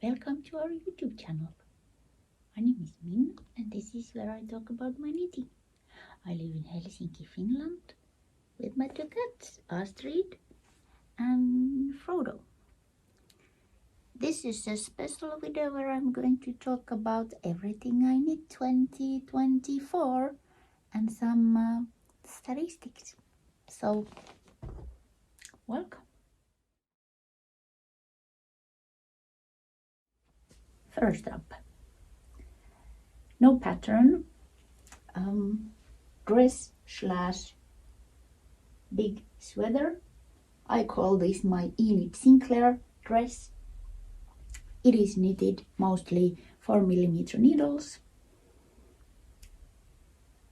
Welcome to our YouTube channel. My name is Min and this is where I talk about my knitting. I live in Helsinki, Finland with my two cats, Astrid and Frodo. This is a special video where I'm going to talk about everything I knit 2024 and some statistics. So, welcome. First up, no pattern, dress / big sweater. I call this my Enid Sinclair dress. It is knitted mostly 4mm needles.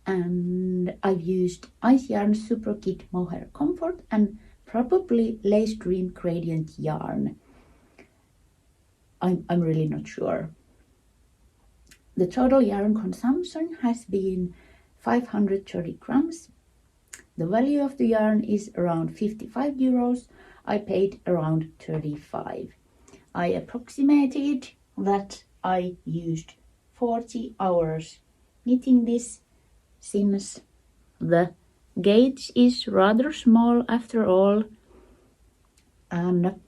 And I've used Hjertgarn SuperKid Mohair Comfort and probably lace green gradient yarn. I'm really not sure. The total yarn consumption has been 530 grams. The value of the yarn is around 55 euros. I paid around 35. I approximated that I used 40 hours knitting this, since the gauge is rather small after all. And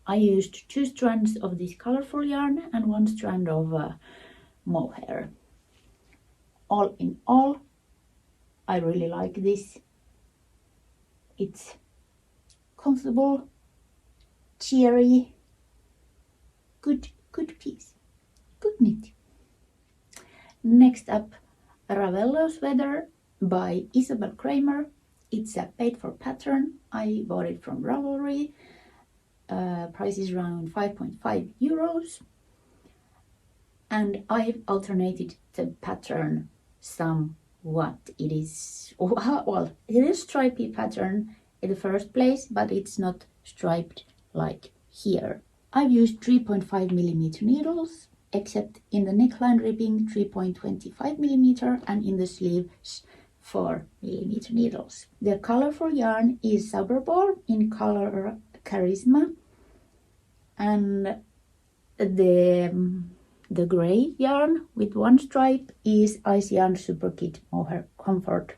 I used 2 strands of this colorful yarn and 1 strand of mohair. All in all, I really like this. It's comfortable, cheery, good piece, good knit. Next up, a ravello sweater by Isabell Kraemer. It's a paid for pattern. I bought it from Ravelry. Price is around 5.5 euros. And I've alternated the pattern somewhat. It is, well, it is stripy pattern in the first place, but it's not striped like here. I've used 3.5mm needles, except in the neckline ribbing 3.25mm and in the sleeves 4mm needles. The colorful yarn is Zauberball in color Charisma, and the gray yarn with 1 stripe is Hjertgarn SuperKid Mohair Comfort.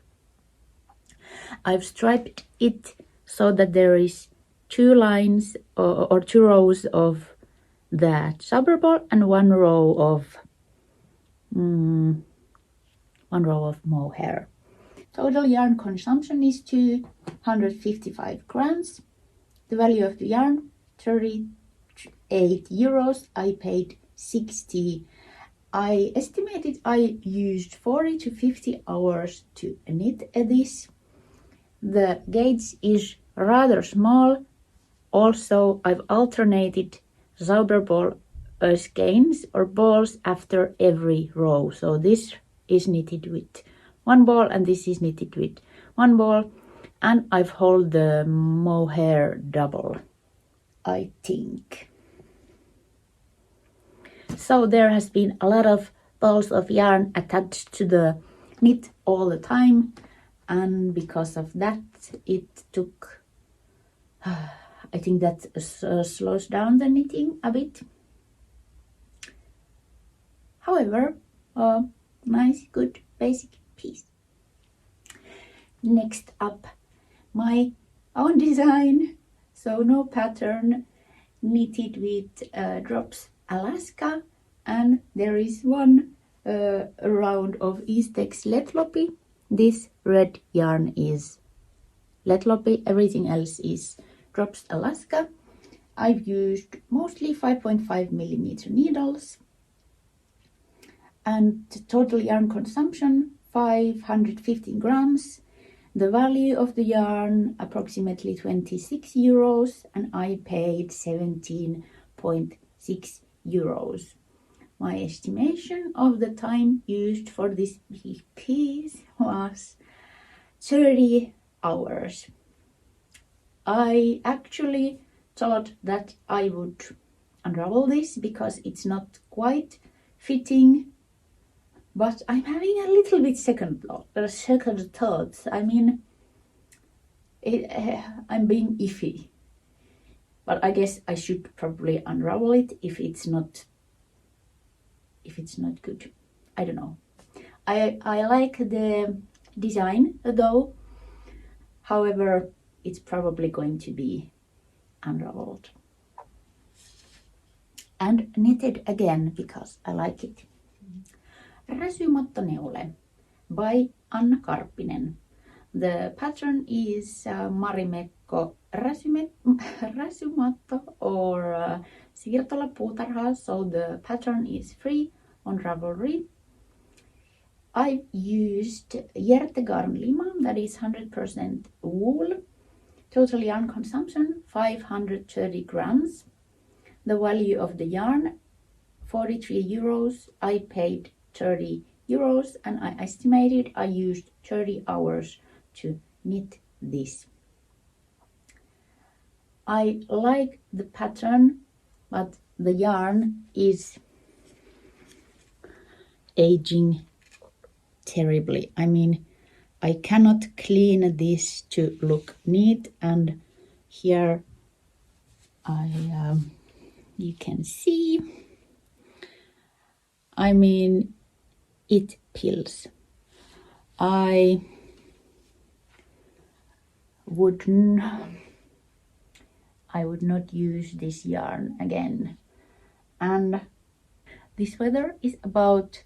I've striped it so that there is 2 lines or 2 rows of that Zauberball and 1 row of mohair. Total yarn consumption is 255 grams. The value of the yarn, 38 euros. I paid 60. I estimated I used 40 to 50 hours to knit this. The gauge is rather small. Also, I've alternated Zauberball skeins or balls after every row. So this is knitted with 1 ball and this is knitted with 1 ball. And I've held the mohair double, I think. So there has been a lot of balls of yarn attached to the knit all the time. And because of that, it took, I think that slows down the knitting a bit. However, nice, good, basic piece. Next up, my own design, so no pattern, knitted with Drops Alaska, and there is 1 round of Eastex Letloppy. This red yarn is Letloppy, everything else is Drops Alaska. I've used mostly 5.5mm needles, and the total yarn consumption 515 grams. The value of the yarn approximately 26 euros and I paid 17.6 euros. My estimation of the time used for this piece was 30 hours. I actually thought that I would unravel this because it's not quite fitting. But I'm having a little bit second thoughts. I mean, I'm being iffy. but I guess I should probably unravel it if it's not good. I don't know. I like the design though. However, it's probably going to be unraveled and knitted again because I like it. Räsymattoneule by Karppinen. The pattern is Marimekko Räsymatto or siirtolapuutarha, so the pattern is free on Ravelry. I've used Hjertegarn Lima, that is 100% wool. Total yarn consumption 530 grams. The value of the yarn 43 euros. I paid 30 euros and I estimated I used 30 hours to knit this. I like the pattern, but the yarn is aging terribly. I mean, I cannot clean this to look neat, and here you can see, I mean, it peels. I would not use this yarn again. And this sweater is about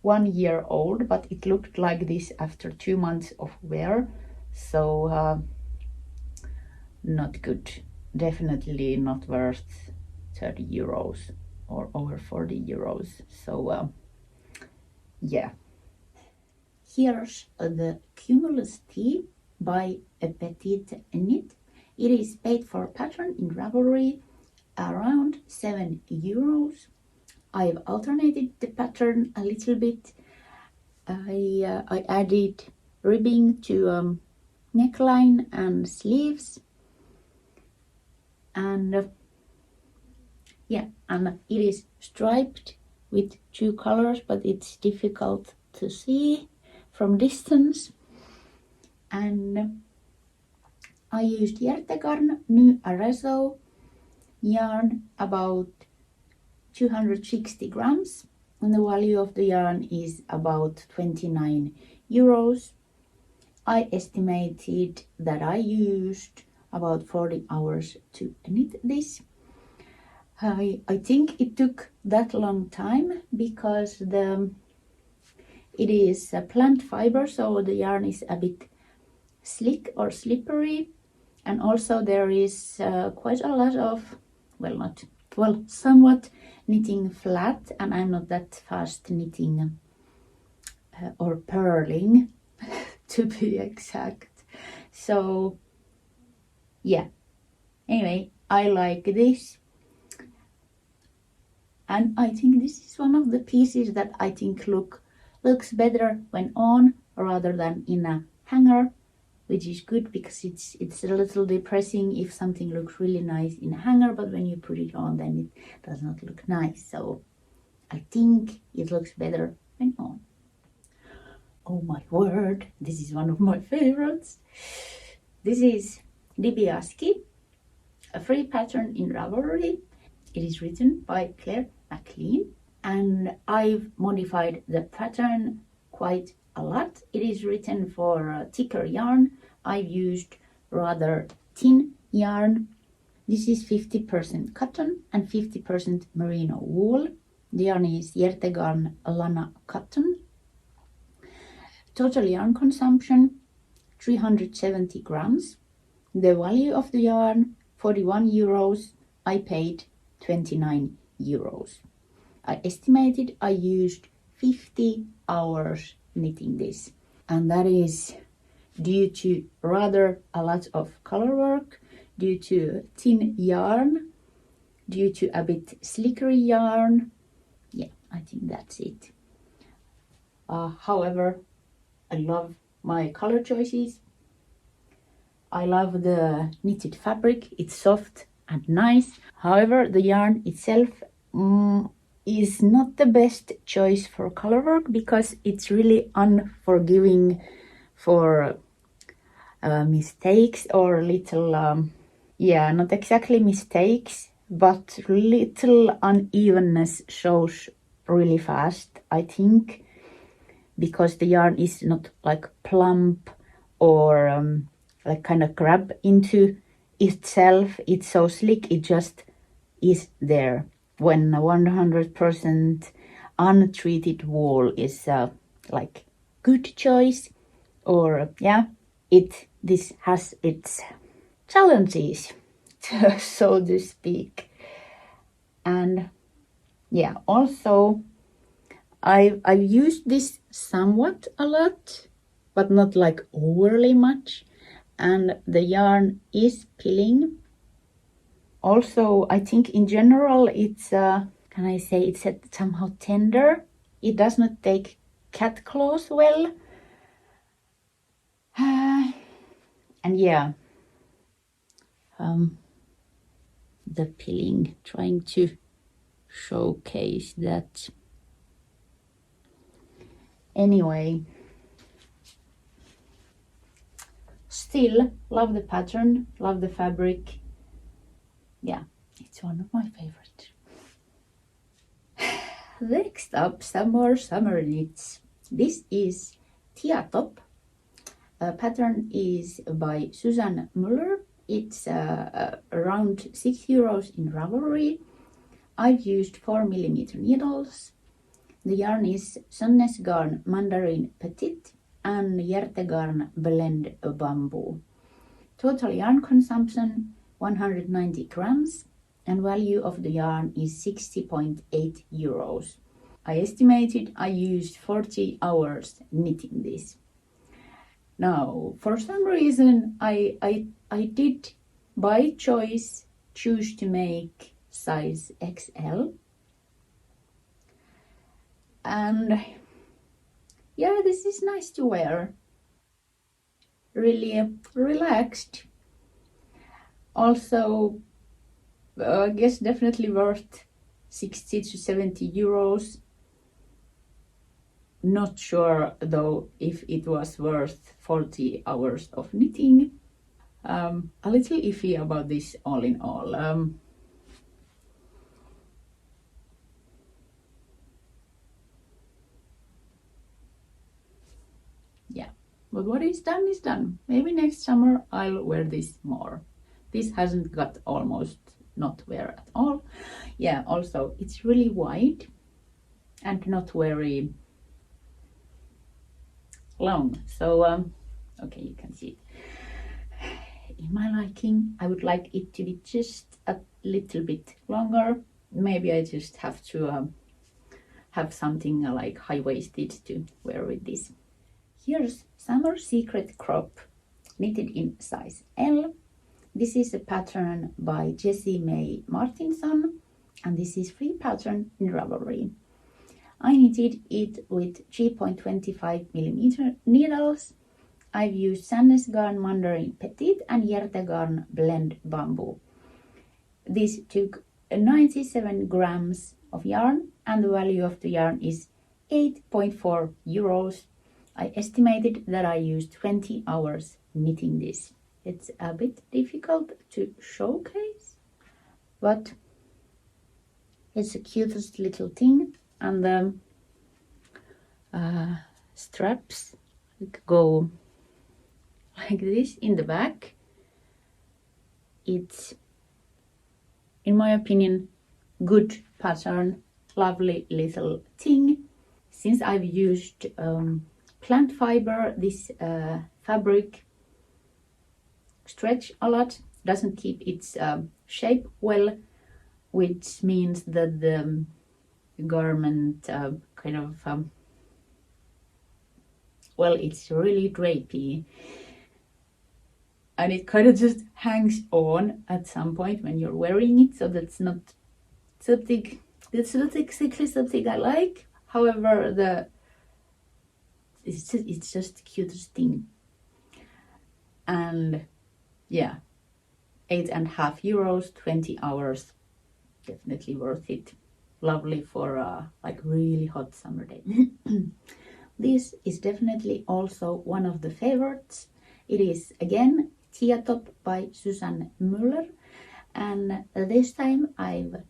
1 year old, but it looked like this after 2 months of wear, so not good. Definitely not worth 30 euros or over 40 euros. So yeah. Here's the Cumulus tea by PetiteKnit. It is paid for pattern in Ravelry around 7 euros. I've alternated the pattern a little bit. I added ribbing to neckline and sleeves, and yeah, and it is striped with 2 colors, but it's difficult to see from distance. And I used Hjertegarn new Arezzo yarn, about 260 grams, and the value of the yarn is about 29 euros. I estimated that I used about 40 hours to knit this. I think it took that long time because it is a plant fiber, so the yarn is a bit slick or slippery, and also there is quite a lot of, somewhat knitting flat, and I'm not that fast knitting or purling to be exact. So yeah, anyway, I like this, and I think this is one of the pieces that I think looks better when on rather than in a hanger, which is good because it's a little depressing if something looks really nice in a hanger, but when you put it on then it does not look nice. So I think it looks better when on. Oh my word, this is one of my favorites. This is Dibiasky, a free pattern in Ravelry. It is written by McLean, and I've modified the pattern quite a lot. It is written for thicker yarn. I've used rather thin yarn. This is 50% cotton and 50% merino wool. The yarn is Hjertegarn Lana cotton. Total yarn consumption 370 grams. The value of the yarn 41 euros. I paid 29 euros. I estimated I used 50 hours knitting this, and that is due to rather a lot of color work, due to thin yarn, due to a bit slickery yarn. Yeah, I think that's it. However, I love my color choices. I love the knitted fabric. It's soft and nice. However, the yarn itself is not the best choice for color work because it's really unforgiving for mistakes or little yeah, not exactly mistakes, but little unevenness shows really fast, I think, because the yarn is not like plump or like kind of grab into itself. It's so slick, it just is there. When 100% untreated wool is like good choice, or yeah, this has its challenges, so to speak. And yeah, also I've used this somewhat a lot, but not like overly much, and the yarn is pilling. Also, I think in general it's can I say it's somehow tender. It does not take cat claws well. And yeah, the pilling, trying to showcase that. Anyway, still love the pattern, love the fabric. Yeah, it's one of my favorites. Next up, some more summer knits. This is Thea top. Pattern is by Susanne Müller. It's around €6 in Ravelry. I've used 4mm needles. The yarn is Garn Mandarin Petite and Hjertegarn Blend Bamboo. Total yarn consumption 190 grams and value of the yarn is €60.8. I estimated I used 40 hours knitting this. Now, for some reason, I did by choice choose to make size XL. And yeah, this is nice to wear. Really relaxed. Also, I guess definitely worth 60 to 70 euros. Not sure though if it was worth 40 hours of knitting. A little iffy about this all in all. Yeah, but what is done is done. Maybe next summer I'll wear this more. This hasn't got almost not wear at all. Yeah, also it's really wide and not very long. So, okay, you can see it. In my liking, I would like it to be just a little bit longer. Maybe I just have to have something like high-waisted to wear with this. Here's Summer Secret Crop, knitted in size L. This is a pattern by Jessie May Martinson, and this is free pattern in Ravelry. I knitted it with 3.25mm needles. I've used Garn Mandarin Petite and Hjertegarn Blend Bamboo. This took 97 grams of yarn and the value of the yarn is €8.4. I estimated that I used 20 hours knitting this. It's a bit difficult to showcase, but it's the cutest little thing, and the straps go like this in the back. It's, in my opinion, good pattern, lovely little thing. Since I've used plant fiber, this fabric stretch a lot, doesn't keep its shape well, which means that the garment kind of well, it's really drapey, and it kind of just hangs on at some point when you're wearing it, so that's not something, that's not exactly something I like. However, it's just the cutest thing. And yeah, €8.50, 20 hours, definitely worth it. Lovely for like really hot summer day. This is definitely also one of the favorites. It is again Thea top by Susanne Müller, and this time I've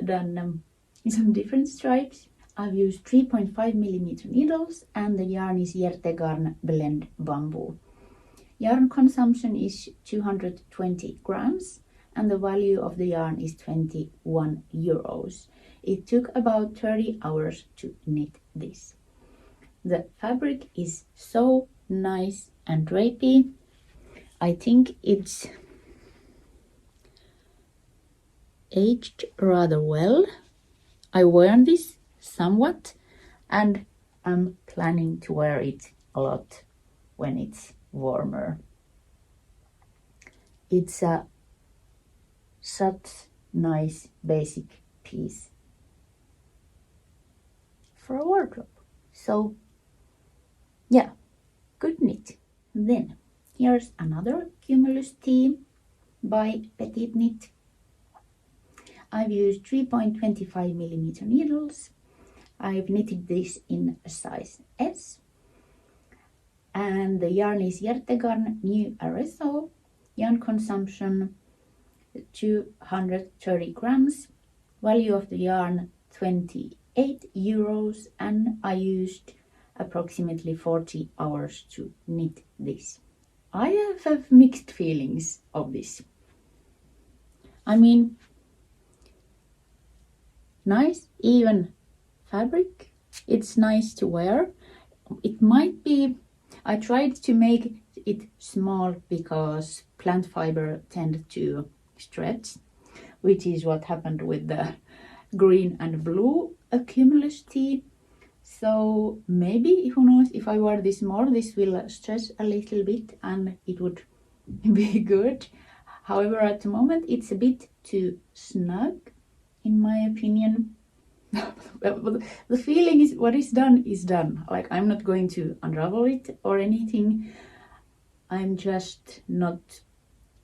done some different stripes. I've used 3.5mm needles, and the yarn is Hjertegarn blend bamboo. Yarn consumption is 220 grams, and the value of the yarn is 21 euros. It took about 30 hours to knit this. The fabric is so nice and drapey. I think it's aged rather well. I worn this somewhat, and I'm planning to wear it a lot when it's warmer. It's a such nice basic piece for a wardrobe. So yeah, good knit. Then here's another Cumulus tee by PetiteKnit. I've used 3.25mm needles. I've knitted this in a size S, and the yarn is Hjertegarn new Arezzo. Yarn consumption 230 grams. Value of the yarn 28 euros, and I used approximately 40 hours to knit this. I have mixed feelings of this. I mean, nice even fabric. It's nice to wear. It might be, I tried to make it small because plant fiber tend to stretch, which is what happened with the green and blue Cumulus tee. So maybe, who knows, if I wear this more, this will stretch a little bit and it would be good. However, at the moment it's a bit too snug, in my opinion. The feeling is, what is done is done. Like, I'm not going to unravel it or anything. I'm just not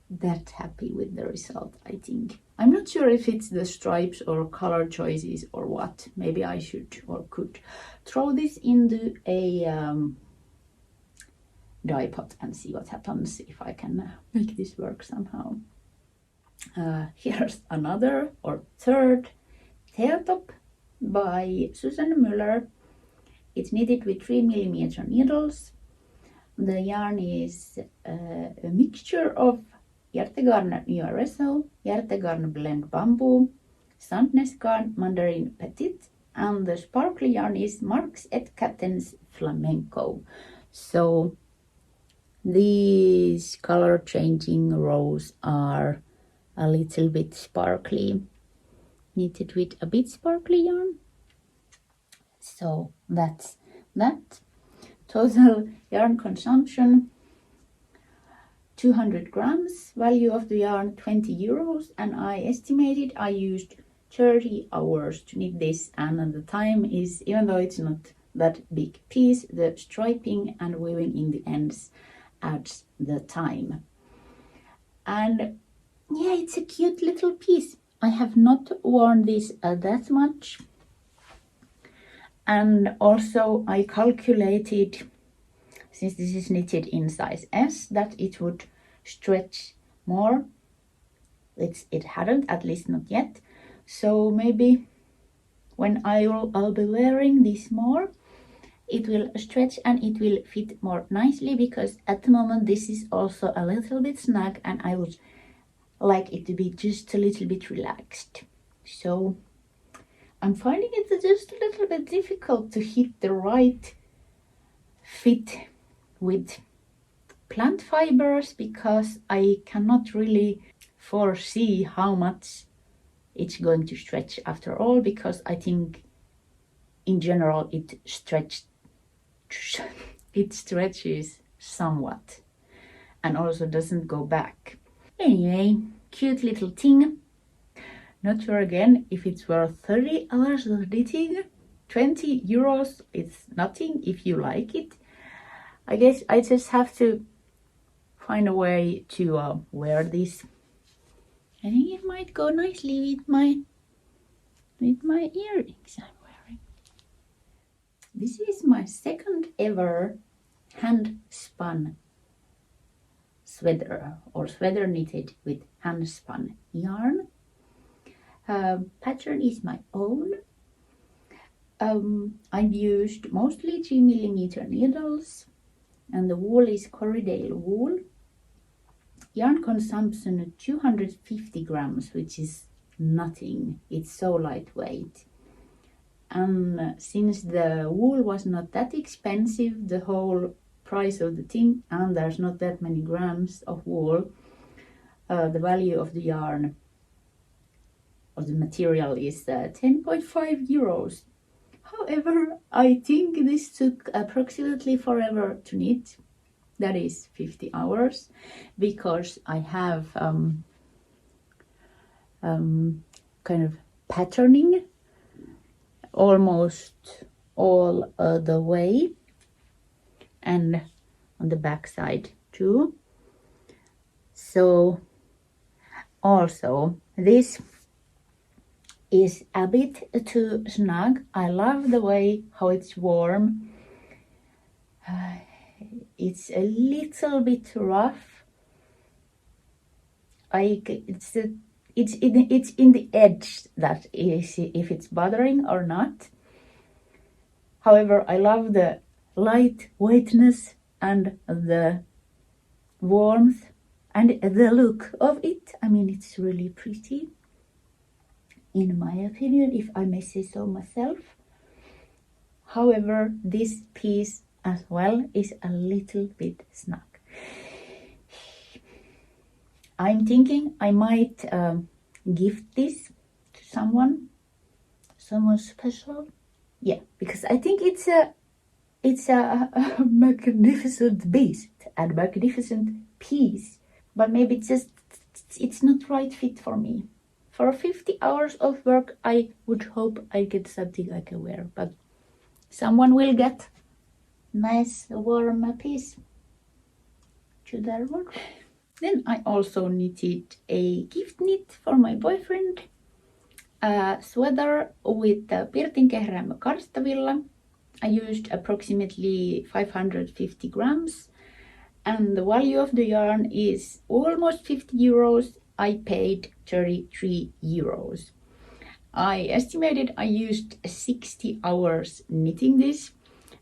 that happy with the result, I think. I'm not sure if it's the stripes or color choices or what. Maybe I should or could throw this into a dye pot and see what happens, if I can make this work somehow. Here's another or third Thea top by Susanne Müller. It's knitted with 3mm needles. The yarn is a mixture of Hjertegarn new Arezzo, Hjertegarn blend bamboo, Sandnes garn mandarin petite, and the sparkly yarn is Marks et Kattens flamenco. So these color changing rows are a little bit sparkly, knitted with a bit sparkly yarn. So that's that. Total yarn consumption 200 grams, value of the yarn 20 euros, and I estimated I used 30 hours to knit this, and the time is, even though it's not that big piece, the striping and weaving in the ends adds the time. And yeah, it's a cute little piece. I have not worn this that much, and also I calculated, since this is knitted in size S, that it would stretch more. It hadn't, at least not yet. So maybe when I'll be wearing this more, it will stretch and it will fit more nicely, because at the moment this is also a little bit snug and I would like it to be just a little bit relaxed. So I'm finding it just a little bit difficult to hit the right fit with plant fibers, because I cannot really foresee how much it's going to stretch after all, because I think in general it stretches somewhat and also doesn't go back. Anyway, cute little thing. Not sure again if it's worth 30 hours of knitting. 20 euros, it's nothing if you like it. I guess I just have to find a way to wear this. I think it might go nicely with my earrings I'm wearing. This is my second ever hand spun sweater or sweater knitted with hand spun yarn. Pattern is my own. I've used mostly 3mm needles, and the wool is Corriedale wool. Yarn consumption 250 grams, which is nothing. It's so lightweight. And since the wool was not that expensive, the whole price of the thing, and there's not that many grams of wool, the value of the yarn, of the material, is 10.5 euros. However, I think this took approximately forever to knit. That is 50 hours, because I have kind of patterning almost all the way, and on the back side too. So also this is a bit too snug. I love the way how it's warm. It's a little bit rough. It's in the edge that is if it's bothering or not. However, I love the lightweightness and the warmth and the look of it. I mean, it's really pretty, in my opinion, if I may say so myself. However, this piece as well is a little bit snug. I'm thinking I might gift this to someone special. Yeah, because I think it's a magnificent beast and magnificent piece, but maybe it's not right fit for me. For 50 hours of work, I would hope I get something I can wear, but someone will get nice warm piece to their work. Then I also knitted a gift knit for my boyfriend, a sweater with the PetiteKnit karstavilla. I used approximately 550 grams, and the value of the yarn is almost 50 euros. I paid 33 euros. I estimated I used 60 hours knitting this,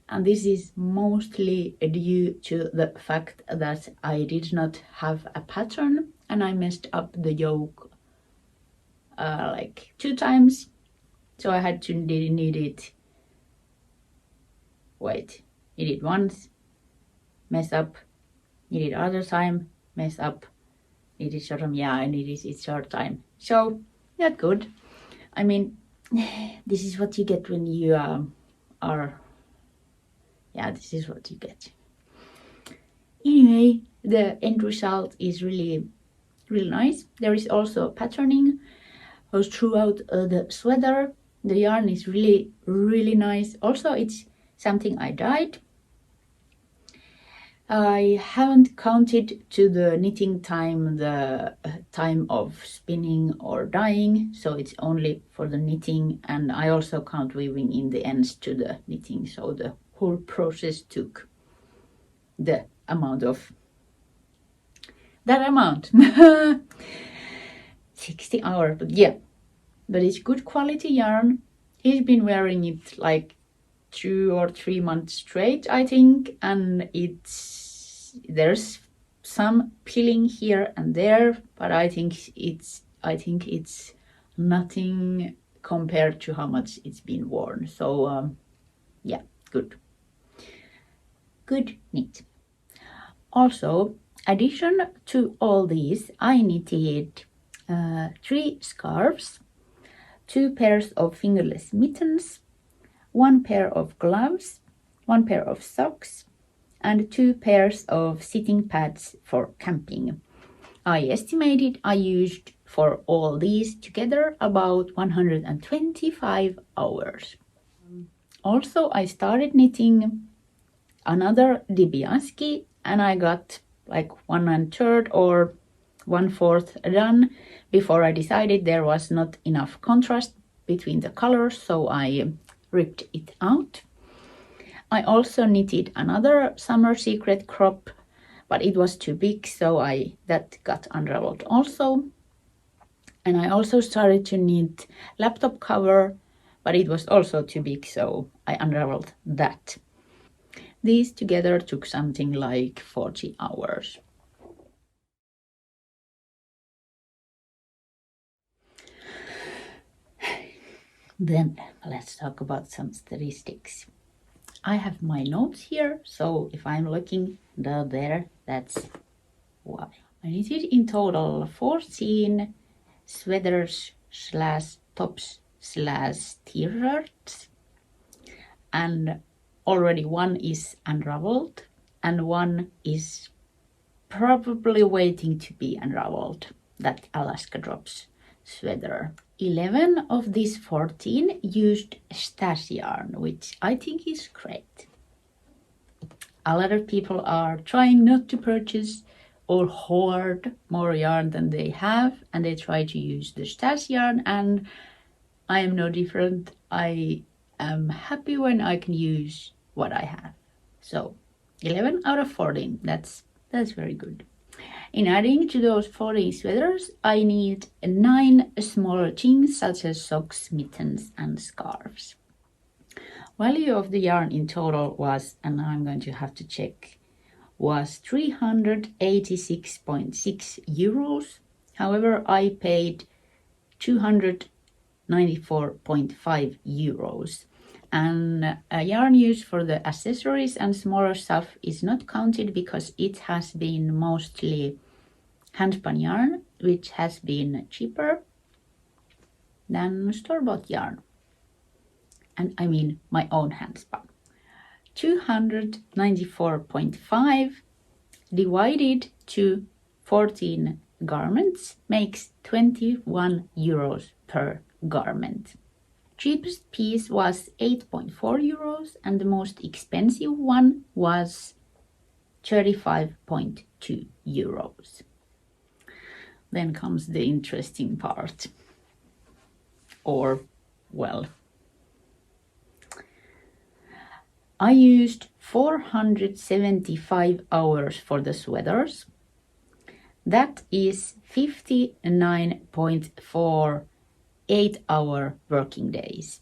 and this is mostly due to the fact that I did not have a pattern and I messed up the yoke like 2 times. So I had to knit it. Knit it once, mess up, knit it other time, mess up, knit it short time. Yeah, I knit it short time. So not good. I mean, this is what you get when you this is what you get. Anyway, the end result is really nice. There is also patterning throughout the sweater. The yarn is really nice. Also, it's something I dyed. I haven't counted to the knitting time the time of spinning or dyeing, so it's only for the knitting, and I also count weaving in the ends to the knitting, so the whole process took the amount of that amount. 60 hours, but yeah, but it's good quality yarn. He's been wearing it like 2 or 3 months straight, I think, and there's some peeling here and there, but I think it's nothing compared to how much it's been worn. So yeah, good knit. Also, addition to all these, I knitted 3 scarves, 2 pairs of fingerless mittens, 1 pair of gloves, 1 pair of socks, and 2 pairs of sitting pads for camping. I estimated I used for all these together about 125 hours. Also, I started knitting another Dibiasky, and I got like 1/3 or 1/4 done before I decided there was not enough contrast between the colors, so I ripped it out. I also knitted another Summer Secret crop, but it was too big, so that got unraveled also. And I also started to knit laptop cover, but it was also too big, so I unraveled that. These together took something like 40 hours. Then let's talk about some statistics. I have my notes here, so if I'm looking down there, that's why. I knitted in total 14 sweaters / tops / t-shirts, and already one is unraveled and one is probably waiting to be unraveled, that Alaska Drops sweater. 11 of these 14 used stash yarn, which I think is great. A lot of people are trying not to purchase or hoard more yarn than they have, and they try to use the stash yarn, and I am no different. I am happy when I can use what I have. So 11 out of 14, that's very good. In adding to those 14 sweaters, I need 9 smaller things such as socks, mittens, and scarves. Value of the yarn in total was, and I'm going to have to check, was 386.6 euros. However, I paid 294.5 euros. And yarn used for the accessories and smaller stuff is not counted because it has been mostly handspun yarn, which has been cheaper than store-bought yarn. And I mean my own handspun. 294.5 divided to 14 garments makes 21 euros per garment. Cheapest piece was 8.4 euros and the most expensive one was 35.2 euros. Then comes the interesting part. Or, well, I used 475 hours for the sweaters. That is 59.4 8-hour working days.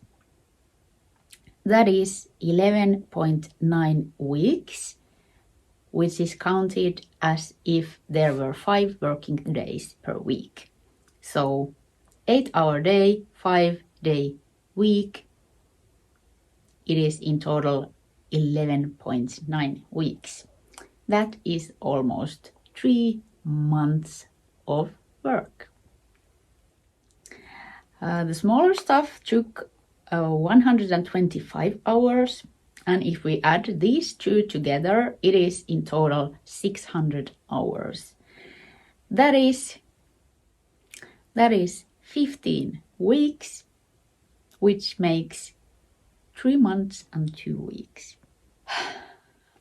That is 11.9 weeks, which is counted as if there were 5 working days per week. So 8-hour day, 5-day week, it is in total 11.9 weeks. That is almost 3 months of work. The smaller stuff took 125 hours, and if we add these two together, it is in total 600 hours. That is 15 weeks, which makes 3 months and 2 weeks.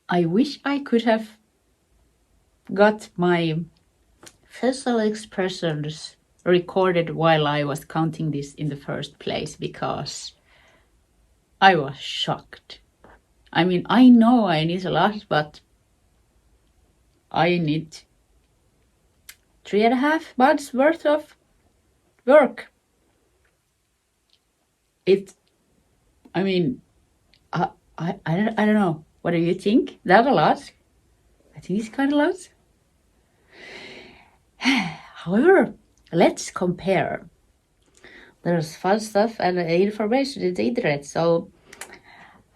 I wish I could have got my facial expressions recorded while I was counting this in the first place, because I was shocked. I mean, I know I knit a lot, but I knit 3.5 months worth of work. I don't know. What do you think? That a lot? I think it's kind of a lot. However, let's compare. There's fun stuff and information in the internet. So,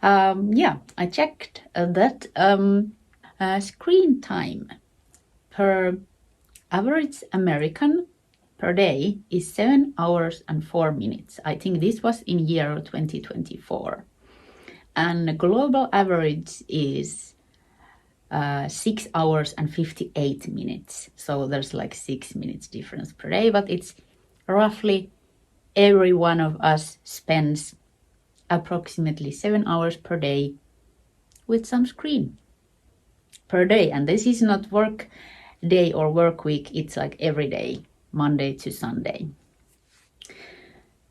I checked that screen time per average American per day is 7 hours and 4 minutes. I think this was in year 2024. And the global average is 6 hours and 58 minutes. So there's like 6 minutes difference per day, but it's roughly every one of us spends approximately 7 hours per day with some screen per day. And this is not work day or work week, it's like every day, Monday to Sunday.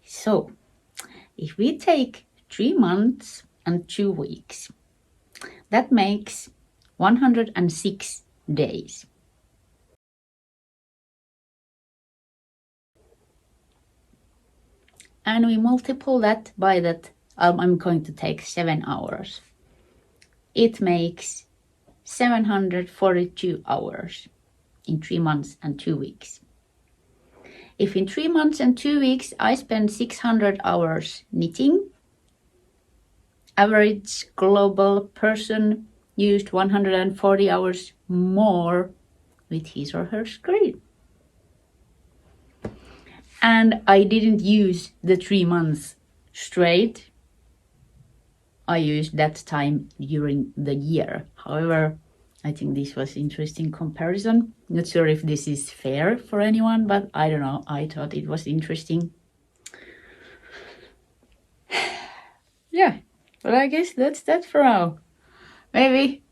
So if we take 3 months and 2 weeks, that makes 106 days. And we multiply that by that, I'm going to take 7 hours. It makes 742 hours in 3 months and 2 weeks. If in 3 months and 2 weeks I spend 600 hours knitting, average global person used 140 hours more with his or her screen. And I didn't use the 3 months straight. I used that time during the year. However, I think this was interesting comparison. Not sure if this is fair for anyone, but I don't know. I thought it was interesting. Yeah, but I guess that's that for now. Maybe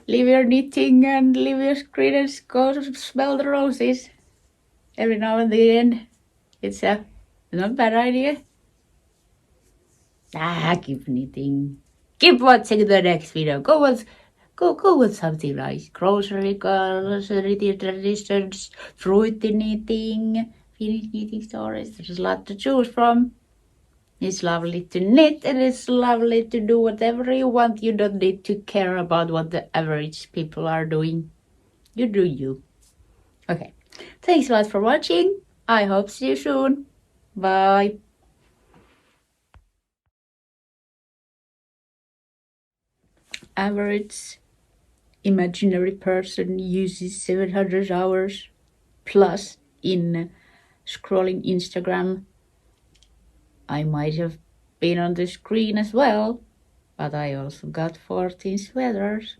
leave your knitting and leave your screen and go smell the roses every now and then. It's a not bad idea. Keep knitting. Keep watching the next video. Go with something nice. Grocery traditions, fruity knitting, Finnish knitting stories. There's a lot to choose from. It's lovely to knit and it's lovely to do whatever you want. You don't need to care about what the average people are doing. You do you. Okay. Thanks a lot for watching. I hope see you soon. Bye. Average imaginary person uses 700 hours plus in scrolling Instagram. I might have been on the screen as well, but I also got 14 sweaters.